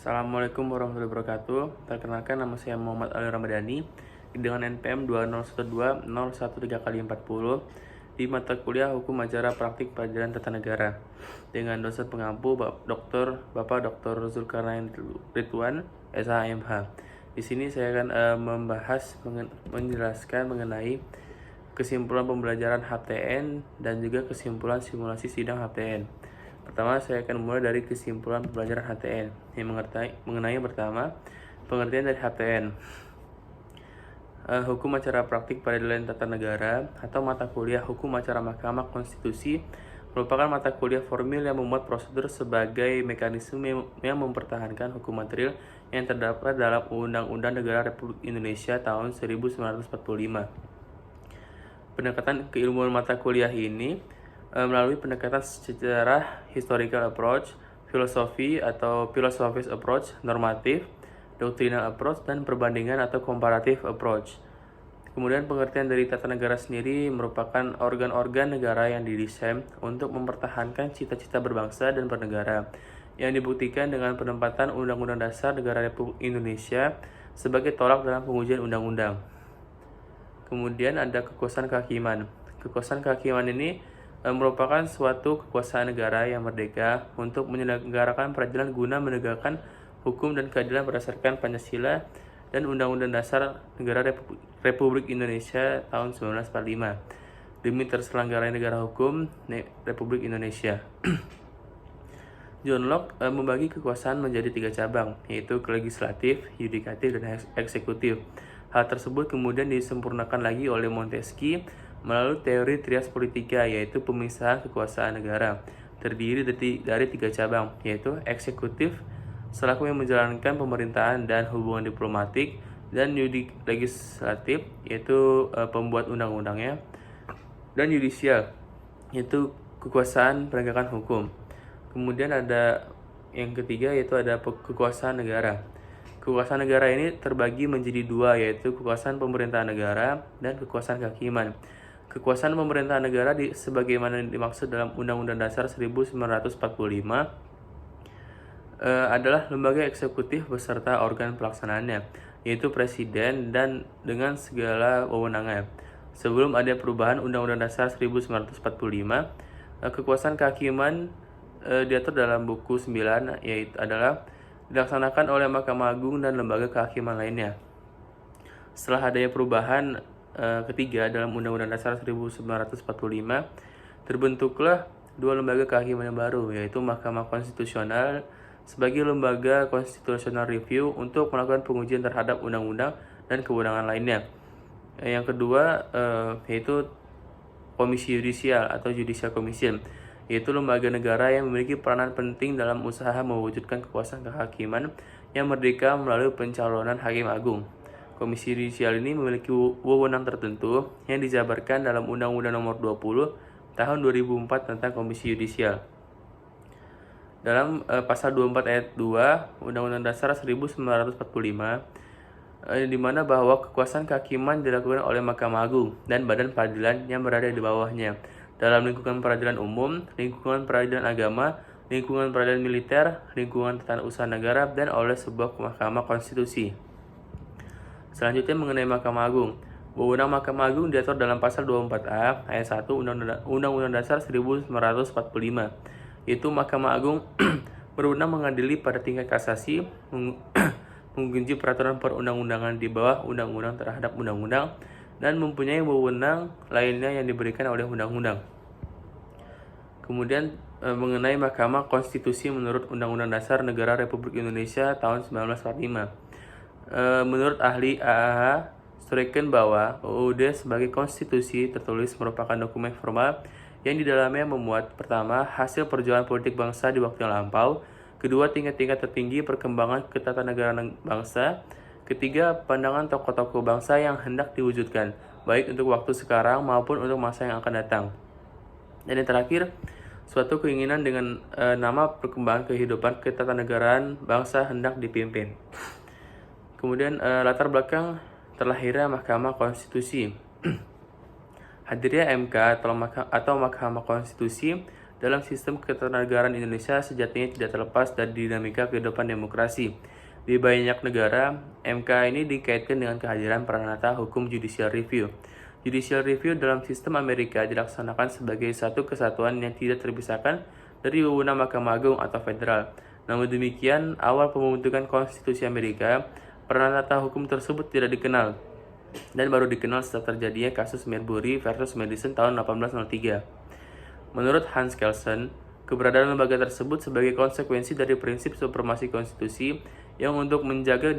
Assalamualaikum warahmatullahi wabarakatuh. Perkenalkan, nama saya Muhammad Ali Ramadhani dengan NPM 20120113x40 di mata kuliah Hukum Acara Praktik Peradilan Tata Negara dengan dosen pengampu Bapak Dr. Zulkarnain Ridwan, SHMH. Di sini saya akan menjelaskan mengenai kesimpulan pembelajaran HTN dan juga kesimpulan simulasi sidang HTN. Pertama, saya akan mulai dari kesimpulan pembelajaran HTN yang mengenai pertama, pengertian dari HTN. Hukum Acara Praktik Peradilan Tata Negara atau mata kuliah Hukum Acara Mahkamah Konstitusi merupakan mata kuliah formil yang memuat prosedur sebagai mekanisme yang mempertahankan hukum material yang terdapat dalam Undang-Undang Negara Republik Indonesia tahun 1945. Pendekatan keilmuan mata kuliah ini melalui pendekatan secara historical approach, filosofi atau philosophical approach, normatif, doctrinal approach, dan perbandingan atau comparative approach. Kemudian pengertian dari tata negara sendiri merupakan organ-organ negara yang didesain untuk mempertahankan cita-cita berbangsa dan bernegara, yang dibuktikan dengan penempatan Undang-Undang Dasar Negara Republik Indonesia sebagai tolak dalam pengujian undang-undang. Kemudian ada kekuasaan kehakiman. Kekuasaan kehakiman ini merupakan suatu kekuasaan negara yang merdeka untuk menyelenggarakan peradilan guna menegakkan hukum dan keadilan berdasarkan Pancasila dan Undang-Undang Dasar Negara Republik Indonesia tahun 1945 demi terselenggaranya negara hukum Republik Indonesia. John Locke membagi kekuasaan menjadi 3 cabang, yaitu legislatif, yudikatif, dan eksekutif. Hal tersebut kemudian disempurnakan lagi oleh Montesquieu melalui teori trias politika, yaitu pemisahan kekuasaan negara, terdiri dari 3 cabang, yaitu eksekutif selaku yang menjalankan pemerintahan dan hubungan diplomatik, dan legislatif yaitu pembuat undang-undangnya, dan yudisial yaitu kekuasaan penegakan hukum. Kemudian ada yang ketiga, yaitu ada kekuasaan negara. Kekuasaan negara ini terbagi menjadi 2, yaitu kekuasaan pemerintahan negara dan kekuasaan kehakiman. Kekuasaan pemerintahan negara sebagaimana dimaksud dalam Undang-Undang Dasar 1945 adalah lembaga eksekutif beserta organ pelaksanaannya, yaitu presiden dan dengan segala wewenangnya. Sebelum ada perubahan Undang-Undang Dasar 1945, kekuasaan kehakiman diatur dalam buku 9, yaitu adalah dilaksanakan oleh Mahkamah Agung dan lembaga kehakiman lainnya. Setelah adanya perubahan ketiga dalam Undang-Undang Dasar 1945, terbentuklah 2 lembaga kehakiman yang baru, yaitu Mahkamah Konstitusional sebagai lembaga constitutional review untuk melakukan pengujian terhadap undang-undang dan kewenangan lainnya. Yang kedua yaitu Komisi Yudisial atau Judicial Commission, yaitu lembaga negara yang memiliki peranan penting dalam usaha mewujudkan kekuasaan kehakiman yang merdeka melalui pencalonan Hakim Agung. Komisi Yudisial ini memiliki wewenang tertentu yang dijabarkan dalam Undang-Undang Nomor 20 Tahun 2004 tentang Komisi Yudisial. Dalam pasal 24 ayat 2 Undang-Undang Dasar 1945 di mana bahwa kekuasaan kehakiman dilakukan oleh Mahkamah Agung dan badan peradilan yang berada di bawahnya dalam lingkungan peradilan umum, lingkungan peradilan agama, lingkungan peradilan militer, lingkungan tata usaha negara, dan oleh sebuah Mahkamah Konstitusi. Selanjutnya mengenai Mahkamah Agung. Wewenang Mahkamah Agung diatur dalam pasal 24A ayat 1 Undang-Undang Dasar 1945. Yaitu Mahkamah Agung berwenang mengadili pada tingkat kasasi, menguji peraturan perundang-undangan di bawah undang-undang terhadap undang-undang, dan mempunyai wewenang lainnya yang diberikan oleh undang-undang. Kemudian mengenai Mahkamah Konstitusi menurut Undang-Undang Dasar Negara Republik Indonesia tahun 1945. Menurut ahli AAH Streken bahwa UUD sebagai konstitusi tertulis merupakan dokumen formal yang di dalamnya memuat pertama, hasil perjuangan politik bangsa di waktu yang lampau, kedua, tingkat-tingkat tertinggi perkembangan ketatanegaraan bangsa, ketiga, pandangan tokoh-tokoh bangsa yang hendak diwujudkan, baik untuk waktu sekarang maupun untuk masa yang akan datang. Dan yang terakhir, suatu keinginan dengan nama perkembangan kehidupan ketatanegaraan bangsa hendak dipimpin. Kemudian latar belakang terlahirnya Mahkamah Konstitusi. Hadirnya MK atau Mahkamah Konstitusi dalam sistem ketatanegaraan Indonesia sejatinya tidak terlepas dari dinamika kehidupan demokrasi. Di banyak negara, MK ini dikaitkan dengan kehadiran peranata hukum judicial review. Judicial review dalam sistem Amerika dilaksanakan sebagai satu kesatuan yang tidak terpisahkan dari wewenang Mahkamah Agung atau federal. Namun demikian, awal pembentukan konstitusi Amerika, peranata hukum tersebut tidak dikenal dan baru dikenal setelah terjadinya kasus Marbury versus Madison tahun 1803. Menurut Hans Kelsen, keberadaan lembaga tersebut sebagai konsekuensi dari prinsip supremasi konstitusi yang untuk menjaganya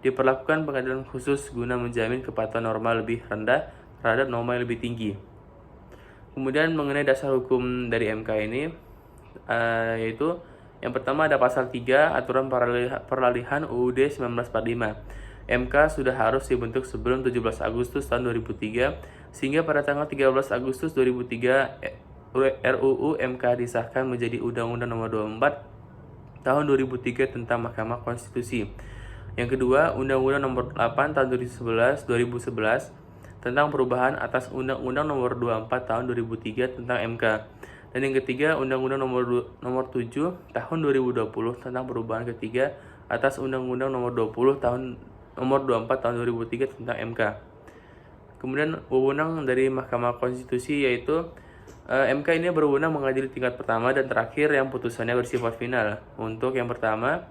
diperlakukan pengadilan khusus guna menjamin kepatuhan norma lebih rendah terhadap norma yang lebih tinggi. Kemudian mengenai dasar hukum dari MK ini, yaitu yang pertama ada pasal 3 aturan peralihan UUD 1945. MK sudah harus dibentuk sebelum 17 Agustus tahun 2003, sehingga pada tanggal 13 Agustus 2003 RUU MK disahkan menjadi Undang-Undang Nomor 24 tahun 2003 tentang Mahkamah Konstitusi. Yang kedua, Undang-Undang Nomor 8 tahun 2011 tentang perubahan atas Undang-Undang Nomor 24 tahun 2003 tentang MK. Dan yang ketiga, Undang-Undang Nomor 7 tahun 2020 tentang perubahan ketiga atas Undang-Undang Nomor 24 tahun 2003 tentang MK. Kemudian wewenang dari Mahkamah Konstitusi yaitu MK ini berwenang mengadili tingkat pertama dan terakhir yang putusannya bersifat final. Untuk yang pertama,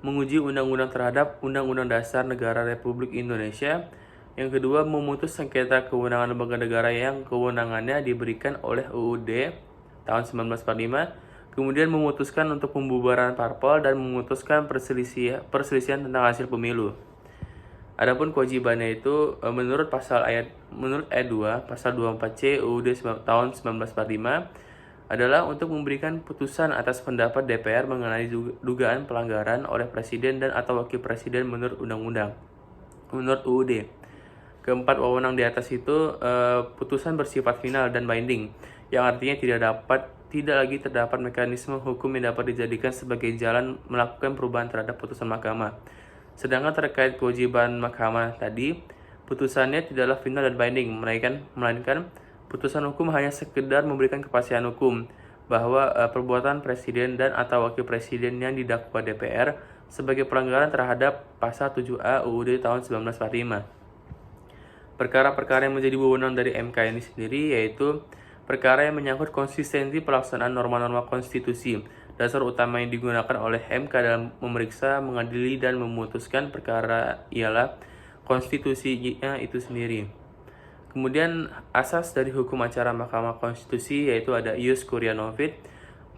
menguji undang-undang terhadap Undang-Undang Dasar Negara Republik Indonesia. Yang kedua, memutus sengketa kewenangan lembaga negara yang kewenangannya diberikan oleh UUD tahun 1945. Kemudian memutuskan untuk pembubaran parpol dan memutuskan perselisihan tentang hasil pemilu. Adapun kewajibannya itu menurut ayat 2 pasal 24C UUD tahun 1945 adalah untuk memberikan putusan atas pendapat DPR mengenai dugaan pelanggaran oleh presiden dan atau wakil presiden menurut undang-undang. Menurut UUD. Keempat wewenang di atas itu putusan bersifat final dan binding, yang artinya tidak lagi terdapat mekanisme hukum yang dapat dijadikan sebagai jalan melakukan perubahan terhadap putusan mahkamah. Sedangkan terkait kewajiban mahkamah tadi, putusannya tidaklah final dan binding, melainkan putusan hukum hanya sekedar memberikan kepastian hukum bahwa perbuatan presiden dan atau wakil presiden yang didakwa DPR sebagai pelanggaran terhadap pasal 7A UUD tahun 1945. Perkara-perkara yang menjadi wewenang dari MK ini sendiri yaitu perkara yang menyangkut konsistensi pelaksanaan norma-norma konstitusi. Dasar utama yang digunakan oleh MK dalam memeriksa, mengadili, dan memutuskan perkara ialah konstitusinya itu sendiri. Kemudian asas dari hukum acara Mahkamah Konstitusi yaitu ada ius curia novit,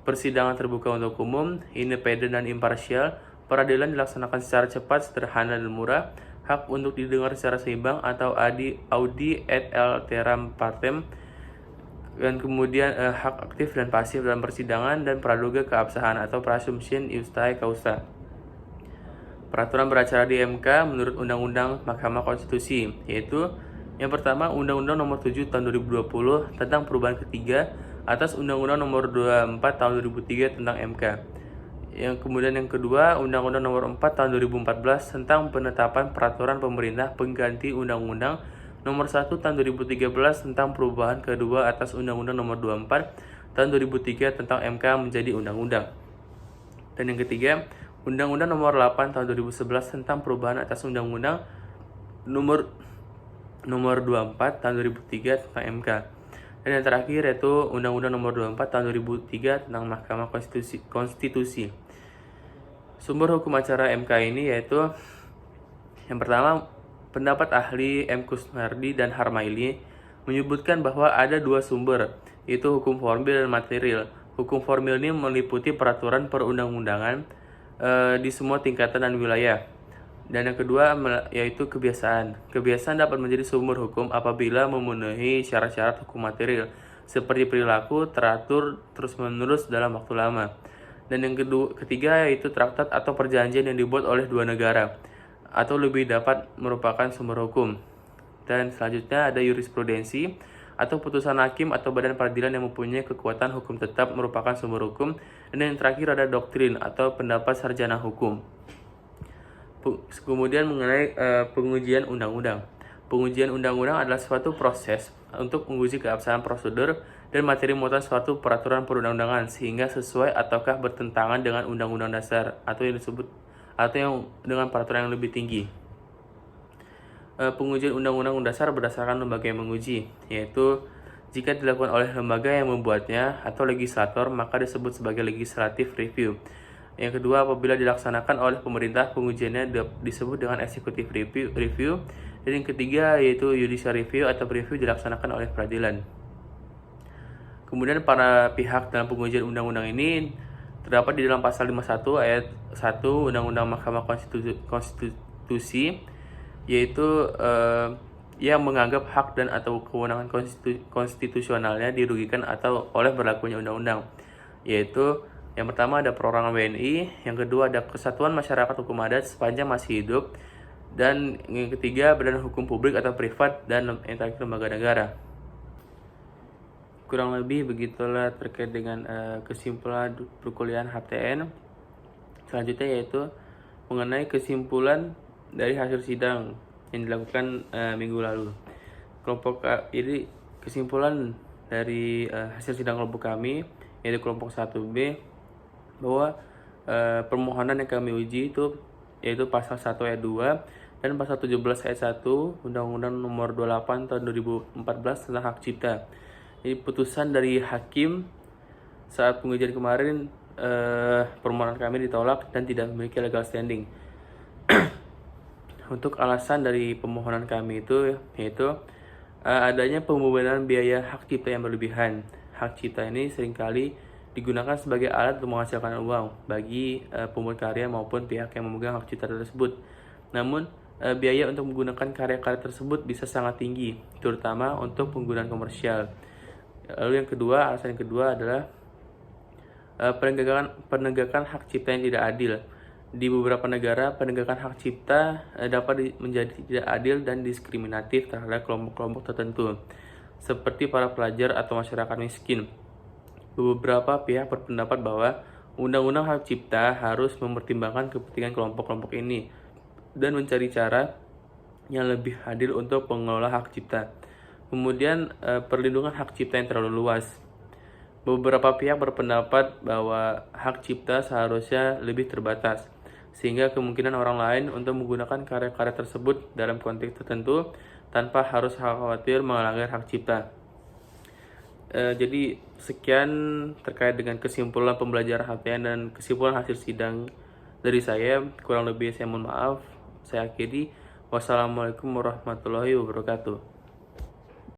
persidangan terbuka untuk umum, independen dan imparsial, peradilan dilaksanakan secara cepat, sederhana, dan murah, hak untuk didengar secara seimbang atau audi et alteram partem, dan kemudian hak aktif dan pasif dalam persidangan dan praduga keabsahan atau presumption iustae causa. Peraturan beracara di MK menurut Undang-Undang Mahkamah Konstitusi yaitu yang pertama Undang-Undang Nomor 7 tahun 2020 tentang perubahan ketiga atas Undang-Undang Nomor 24 tahun 2003 tentang MK. Yang kedua, Undang-Undang Nomor 4 tahun 2014 tentang penetapan peraturan pemerintah pengganti Undang-Undang Nomor 1 tahun 2013 tentang perubahan kedua atas Undang-Undang Nomor 24 tahun 2003 tentang MK menjadi undang-undang. Dan yang ketiga, Undang-Undang Nomor 8 tahun 2011 tentang perubahan atas Undang-Undang Nomor 24 tahun 2003 tentang MK. Dan yang terakhir yaitu Undang-Undang Nomor 24 tahun 2003 tentang Mahkamah Konstitusi. Sumber hukum acara MK ini yaitu yang pertama, pendapat ahli M. Kusnardi dan Harmaili menyebutkan bahwa ada dua sumber, yaitu hukum formil dan material. Hukum formil ini meliputi peraturan perundang-undangan di semua tingkatan dan wilayah. Dan yang kedua yaitu kebiasaan. Kebiasaan dapat menjadi sumber hukum apabila memenuhi syarat-syarat hukum material, seperti perilaku teratur terus-menerus dalam waktu lama. Dan yang ketiga yaitu traktat atau perjanjian yang dibuat oleh dua negara atau lebih dapat merupakan sumber hukum. Dan selanjutnya ada jurisprudensi atau putusan hakim atau badan peradilan yang mempunyai kekuatan hukum tetap merupakan sumber hukum. Dan yang terakhir ada doktrin atau pendapat sarjana hukum. Kemudian mengenai pengujian undang-undang. Pengujian undang-undang adalah suatu proses untuk menguji keabsahan prosedur dan materi muatan suatu peraturan perundang-undangan sehingga sesuai ataukah bertentangan dengan Undang-Undang Dasar atau yang dengan peraturan yang lebih tinggi. Pengujian Undang-Undang Dasar berdasarkan lembaga yang menguji, yaitu jika dilakukan oleh lembaga yang membuatnya atau legislator, maka disebut sebagai legislative review. Yang kedua, apabila dilaksanakan oleh pemerintah, pengujiannya disebut dengan executive review. Dan yang ketiga yaitu judicial review atau review dilaksanakan oleh peradilan. Kemudian para pihak dalam pengujian undang-undang ini terdapat di dalam pasal 51 ayat 1 Undang-Undang Mahkamah Konstitusi, yaitu yang menganggap hak dan atau kewenangan konstitusionalnya dirugikan atau oleh berlakunya undang-undang, yaitu yang pertama ada perorangan WNI, yang kedua ada kesatuan masyarakat hukum adat sepanjang masih hidup, dan yang ketiga badan hukum publik atau privat, dan yang terakhir lembaga negara. Kurang lebih begitulah terkait dengan kesimpulan perkuliahan HTN. Selanjutnya yaitu mengenai kesimpulan dari hasil sidang yang dilakukan minggu lalu. Jadi kesimpulan dari hasil sidang kelompok kami yaitu kelompok 1B bahwa permohonan yang kami uji itu yaitu pasal 1 ayat 2 dan pasal 17 ayat 1 Undang-Undang Nomor 28 tahun 2014 tentang hak cipta. Jadi putusan dari hakim saat pengujian kemarin, permohonan kami ditolak dan tidak memiliki legal standing. Untuk alasan dari pemohonan kami itu yaitu adanya pembebanan biaya hak cipta yang berlebihan. Hak cipta ini seringkali digunakan sebagai alat untuk menghasilkan uang bagi pembuat karya maupun pihak yang memegang hak cipta tersebut. Namun, biaya untuk menggunakan karya-karya tersebut bisa sangat tinggi, terutama untuk penggunaan komersial. Lalu alasan yang kedua adalah penegakan hak cipta yang tidak adil. Di beberapa negara, penegakan hak cipta dapat menjadi tidak adil dan diskriminatif terhadap kelompok-kelompok tertentu, seperti para pelajar atau masyarakat miskin. Beberapa pihak berpendapat bahwa Undang-Undang Hak Cipta harus mempertimbangkan kepentingan kelompok-kelompok ini dan mencari cara yang lebih adil untuk pengelola hak cipta. Kemudian perlindungan hak cipta yang terlalu luas. Beberapa pihak berpendapat bahwa hak cipta seharusnya lebih terbatas, sehingga kemungkinan orang lain untuk menggunakan karya-karya tersebut dalam konteks tertentu tanpa harus khawatir melanggar hak cipta. Jadi sekian terkait dengan kesimpulan pembelajaran HTN dan kesimpulan hasil sidang dari saya. Kurang lebih saya mohon maaf. Saya akhiri. Wassalamualaikum warahmatullahi wabarakatuh.